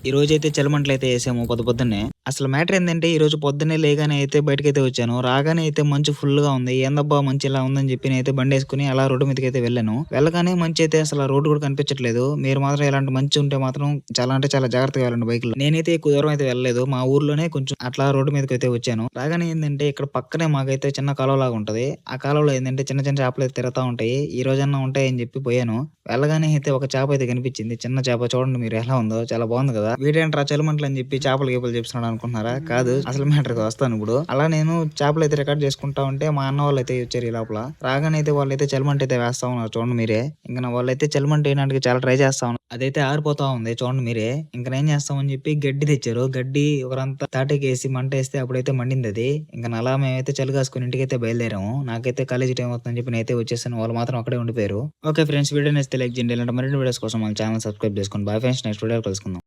ఈ రోజైతే చలిమంటలయితే యేసాము పొద్దున్నే. అసలు మ్యాటర్ ఏందంటే, ఈరోజు పొద్దున్నే లేగానే అయితే బయటకైతే వచ్చాను. రాగానే అయితే మంచు ఫుల్‌గా ఉంది. ఏందబ్బా! మంచు ఇలా ఉందని చెప్పి నేనైతే బండేసుకొని అలా రోడ్డు మీదకైతే వెళ్ళాను. వెళ్ళగానే మంచయితే అసల రోడ్డు కూడా కనిపించట్లేదు. మీరు మాత్రం ఇలాంటి మంచు ఉంటే మాత్రం చాలా అంటే చాలా జాగ్రత్తగా వెళ్ళండి బైక్‌లో. నేనైతే ఎక్కువ దూరం అయితే వెళ్ళలేదు. మా ఊర్లోనే కొంచెం అట్లా రోడ్డు మీదకైతే వచ్చాను. రాగానే ఏందంటే, ఇక్కడ పక్కనే మాకైతే చిన్న కాలువలాగా ఉంటది. ఆ కాలువలో ఏందంటే చిన్న చిన్న చేపలైతే తిరుగుతా ఉంటాయి. ఈ రోజన్నా ఉంటాయని చెప్పి పోయాను. వెళ్ళగానే అయితే ఒక చేప అయితే కనిపించింది. చిన్న చేప చూడండి మీరు ఎలా ఉందో చాలా బాగుంది కదా! వీడేంట్రా చలిమంటలు అని చెప్పి చేపలు గీపలు చెప్తున్నాడు అనుకుంటున్నారా? కాదు. అసలు మ్యాటర్‌కి వస్తాను ఇప్పుడు. అలా నేను చేపలైతే రికార్డ్ చేసుకుంటా ఉంటే మా అన్న వాళ్ళైతే వచ్చారు ఈ లోపల. రాగానే అయితే వాళ్ళైతే చలిమంట అయితే వేస్తా ఉన్నారు చూడండి మీరే. ఇంక నా వాళ్ళైతే చలిమంట ఏయడానికి చాలా ట్రై చేస్తా ఉన్నారు. అదైతే ఆరిపోతా ఉంది చూడండి మీరే. ఇంక నేనేం చేస్తామని చెప్పి గడ్డి తెచ్చారు. గడ్డి ఒకరంతా తాటేకేసి మంటేస్తే అప్పుడైతే మండిందది. ఇంక అలా మేమైతే చలి కాసుకొని ఇంటికైతే బయలుదేరాము. నాకైతే కాలేజీ టైమ్ అవుతుందని చెప్పి నేనైతే వచ్చేసాను. వాళ్ళు మాత్రం అక్కడే ఉండిపోయారు. ఓకే ఫ్రెండ్స్, వీడియో నచ్చితే లైక్ చేయండి. ఇలాంటి మరిన్ని వీడియోస్ కోసం మన ఛానల్ సబ్స్క్రైబ్ చేసుకోండి. బై ఫ్రెండ్స్, నెక్స్ట్ వీడియోలో కలుసుకుందాం.